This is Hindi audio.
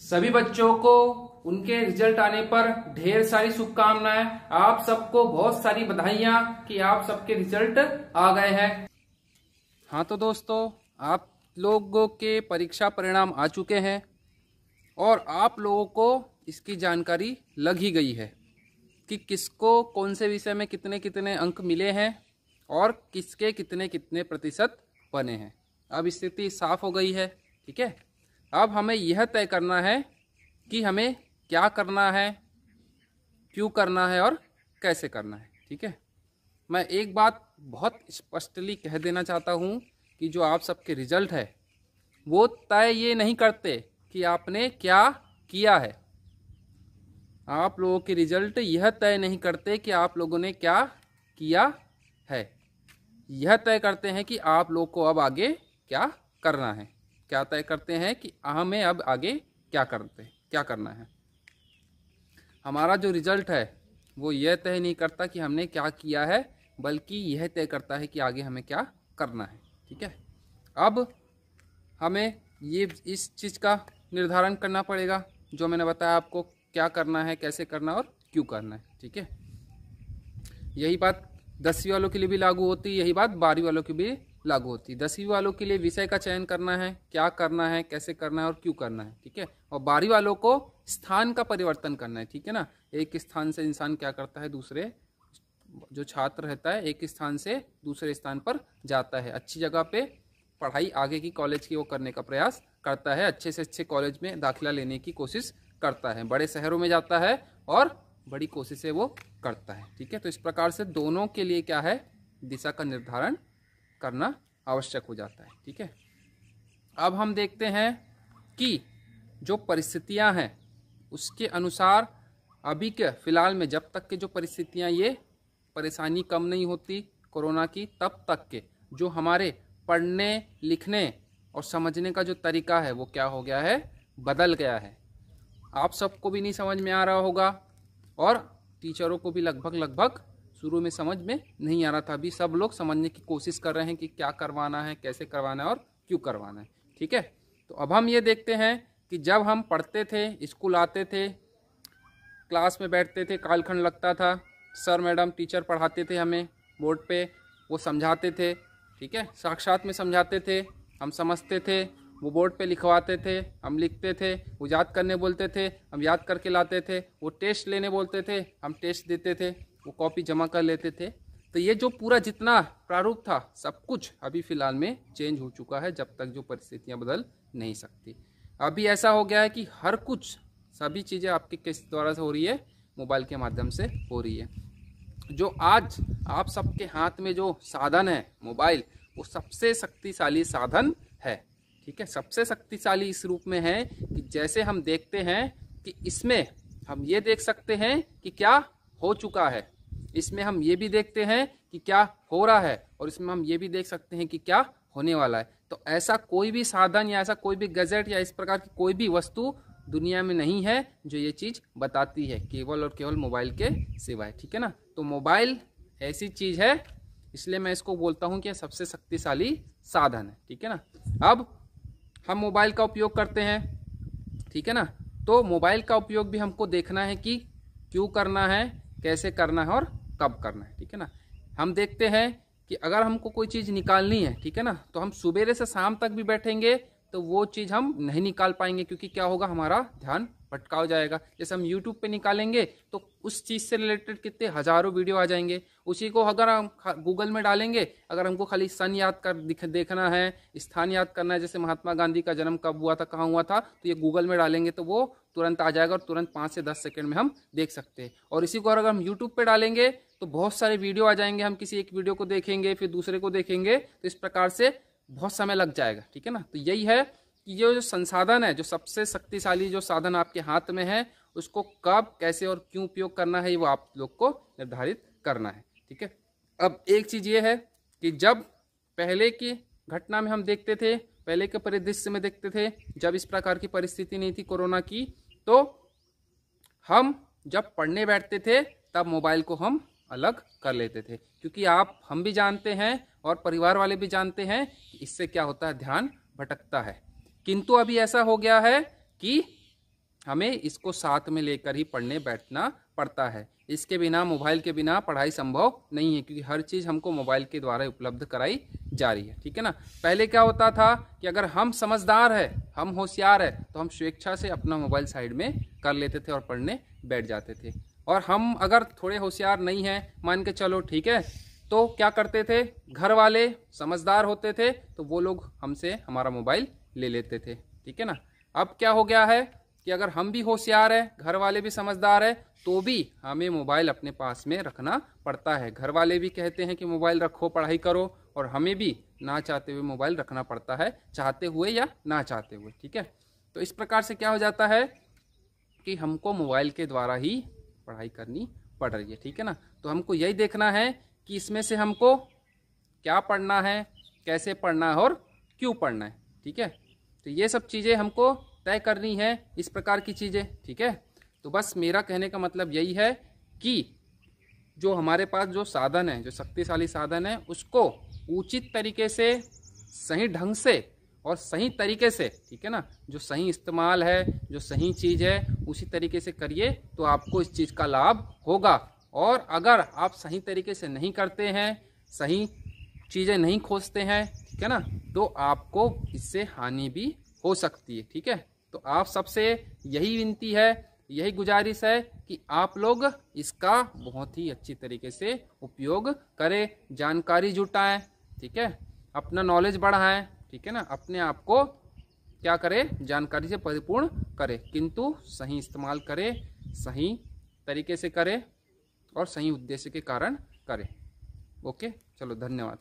सभी बच्चों को उनके रिजल्ट आने पर ढेर सारी शुभकामनाएं। आप सबको बहुत सारी बधाइयां कि आप सबके रिजल्ट आ गए हैं। हाँ तो दोस्तों, आप लोगों के परीक्षा परिणाम आ चुके हैं और आप लोगों को इसकी जानकारी लग ही गई है कि किसको कौन से विषय में कितने कितने अंक मिले हैं और किसके कितने कितने प्रतिशत बने हैं। अब स्थिति साफ हो गई है। ठीक है, अब हमें यह तय करना है कि हमें क्या करना है, क्यों करना है और कैसे करना है। ठीक है, मैं एक बात बहुत स्पष्टली कह देना चाहता हूँ कि जो आप सबके रिजल्ट है वो तय ये नहीं करते कि आपने क्या किया है। आप लोगों के रिजल्ट यह तय नहीं करते कि आप लोगों ने क्या किया है। यह तय करते हैं कि आप लोग को अब आगे क्या करना है। क्या तय करते हैं कि हमें अब आगे क्या करना है। हमारा जो रिजल्ट है वो यह तय नहीं करता कि हमने क्या किया है, बल्कि यह तय करता है कि आगे हमें क्या करना है। ठीक है, अब हमें ये इस चीज़ का निर्धारण करना पड़ेगा जो मैंने बताया आपको, क्या करना है, कैसे करना है और क्यों करना है। ठीक है, यही बात 10वीं वालों के लिए भी लागू होती है, यही बात 12वीं वालों के भी लागू होती है। 10वीं वालों के लिए विषय का चयन करना है, क्या करना है, कैसे करना है और क्यों करना है। ठीक है, और 12वीं वालों को स्थान का परिवर्तन करना है। ठीक है ना, एक स्थान से इंसान क्या करता है, दूसरे जो छात्र रहता है एक स्थान से दूसरे स्थान पर जाता है, अच्छी जगह पे पढ़ाई आगे की कॉलेज की वो करने का प्रयास करता है, अच्छे से अच्छे कॉलेज में दाखिला लेने की कोशिश करता है, बड़े शहरों में जाता है और बड़ी कोशिशें वो करता है। ठीक है, तो इस प्रकार से दोनों के लिए क्या है, दिशा का निर्धारण करना आवश्यक हो जाता है। ठीक है, अब हम देखते हैं कि जो परिस्थितियां हैं उसके अनुसार अभी के फिलहाल में जब तक के जो परिस्थितियां, ये परेशानी कम नहीं होती कोरोना की, तब तक के जो हमारे पढ़ने लिखने और समझने का जो तरीका है वो क्या हो गया है, बदल गया है। आप सबको भी नहीं समझ में आ रहा होगा और टीचरों को भी लगभग शुरू में समझ में नहीं आ रहा था। अभी सब लोग समझने की कोशिश कर रहे हैं कि क्या करवाना है, कैसे करवाना है और क्यों करवाना है। ठीक है, तो अब हम ये देखते हैं कि जब हम पढ़ते थे, स्कूल आते थे, क्लास में बैठते थे, कालखंड लगता था, सर मैडम टीचर पढ़ाते थे हमें बोर्ड पे, वो समझाते थे। ठीक है, साक्षात में समझाते थे, हम समझते थे, वो बोर्ड पे लिखवाते थे, हम लिखते थे, वो याद करने बोलते थे, हम याद करके लाते थे, वो टेस्ट लेने बोलते थे, हम टेस्ट देते थे, वो कॉपी जमा कर लेते थे। तो ये जो पूरा जितना प्रारूप था सब कुछ अभी फ़िलहाल में चेंज हो चुका है, जब तक जो परिस्थितियाँ बदल नहीं सकती। अभी ऐसा हो गया है कि हर कुछ सभी चीज़ें आपके किस द्वारा से हो रही है, मोबाइल के माध्यम से हो रही है। जो आज आप सबके हाथ में जो साधन है मोबाइल, वो सबसे शक्तिशाली साधन है। ठीक है, सबसे शक्तिशाली इस रूप में है कि जैसे हम देखते हैं कि इसमें हम ये देख सकते हैं कि क्या हो चुका है, इसमें हम ये भी देखते हैं कि क्या हो रहा है और इसमें हम ये भी देख सकते हैं कि क्या होने वाला है। तो ऐसा कोई भी साधन या ऐसा कोई भी गैजेट या इस प्रकार की कोई भी वस्तु दुनिया में नहीं है जो ये चीज़ बताती है, केवल और केवल मोबाइल के सिवाय। ठीक है ना, तो मोबाइल ऐसी चीज़ है, इसलिए मैं इसको बोलता हूँ कि सबसे शक्तिशाली साधन है। ठीक है ना, अब हम मोबाइल का उपयोग करते हैं। ठीक है ना, तो मोबाइल का उपयोग भी हमको देखना है कि क्यों करना है, कैसे करना है और कब करना है। ठीक है ना, हम देखते हैं कि अगर हमको कोई चीज़ निकालनी है, ठीक है ना, तो हम सुबह से शाम तक भी बैठेंगे तो वो चीज़ हम नहीं निकाल पाएंगे, क्योंकि क्या होगा, हमारा ध्यान भटका हो जाएगा। जैसे हम YouTube पे निकालेंगे तो उस चीज़ से रिलेटेड कितने हज़ारों वीडियो आ जाएंगे, उसी को अगर हम गूगल में डालेंगे, अगर हमको खाली सन याद कर देखना है, स्थान याद करना है, जैसे महात्मा गांधी का जन्म कब हुआ था, कहाँ हुआ था, तो ये गूगल में डालेंगे तो वो तुरंत आ जाएगा और तुरंत 5 से 10 सेकंड में हम देख सकते हैं। और इसी को अगर हम YouTube पे डालेंगे तो बहुत सारे वीडियो आ जाएंगे, हम किसी एक वीडियो को देखेंगे फिर दूसरे को देखेंगे, तो इस प्रकार से बहुत समय लग जाएगा। ठीक है ना, तो यही है कि ये जो संसाधन है, जो सबसे शक्तिशाली जो साधन आपके हाथ में है, उसको कब, कैसे और क्यों उपयोग करना है, वो आप लोग को निर्धारित करना है। ठीक है, अब एक चीज़ ये है कि जब पहले की घटना में हम देखते थे, पहले के परिदृश्य में देखते थे, जब इस प्रकार की परिस्थिति नहीं थी कोरोना की, तो हम जब पढ़ने बैठते थे तब मोबाइल को हम अलग कर लेते थे, क्योंकि हम भी जानते हैं और परिवार वाले भी जानते हैं कि इससे क्या होता है, ध्यान भटकता है। किंतु अभी ऐसा हो गया है कि हमें इसको साथ में लेकर ही पढ़ने बैठना पड़ता है। इसके बिना, मोबाइल के बिना पढ़ाई संभव नहीं है, क्योंकि हर चीज़ हमको मोबाइल के द्वारा उपलब्ध कराई जा रही है। ठीक है ना। पहले क्या होता था कि अगर हम समझदार है, हम होशियार है, तो हम स्वेच्छा से अपना मोबाइल साइड में कर लेते थे और पढ़ने बैठ जाते थे। और हम अगर थोड़े होशियार नहीं हैं, मान के चलो ठीक है, तो क्या करते थे, घर वाले समझदार होते थे तो वो लोग हमसे हमारा मोबाइल ले लेते थे। ठीक है ना। अब क्या हो गया है कि अगर हम भी होशियार है, घर वाले भी समझदार है, तो भी हमें मोबाइल अपने पास में रखना पड़ता है। घर वाले भी कहते हैं कि मोबाइल रखो, पढ़ाई करो, और हमें भी ना चाहते हुए मोबाइल रखना पड़ता है, चाहते हुए या ना चाहते हुए। ठीक है। तो इस प्रकार से क्या हो जाता है कि हमको मोबाइल के द्वारा ही पढ़ाई करनी पड़ रही है। ठीक है ना। तो हमको यही देखना है कि इसमें से हमको क्या पढ़ना है, कैसे पढ़ना है और क्यों पढ़ना है। ठीक है। तो ये सब चीज़ें हमको तय करनी है, इस प्रकार की चीज़ें। ठीक है। तो बस मेरा कहने का मतलब यही है कि जो हमारे पास जो साधन है, जो शक्तिशाली साधन है, उसको उचित तरीके से, सही ढंग से और सही तरीके से, ठीक है ना, जो सही इस्तेमाल है, जो सही चीज़ है, उसी तरीके से करिए तो आपको इस चीज़ का लाभ होगा। और अगर आप सही तरीके से नहीं करते हैं, सही चीज़ें नहीं खोजते हैं, ठीक है ना, तो आपको इससे हानि भी हो सकती है। ठीक है। तो आप सबसे यही विनती है, यही गुजारिश है कि आप लोग इसका बहुत ही अच्छी तरीके से उपयोग करें, जानकारी जुटाएं। ठीक है। अपना नॉलेज बढ़ाएं। ठीक है ना। अपने आप को क्या करें, जानकारी से परिपूर्ण करें, किंतु सही इस्तेमाल करें, सही तरीके से करें और सही उद्देश्य के कारण करें। ओके, चलो धन्यवाद।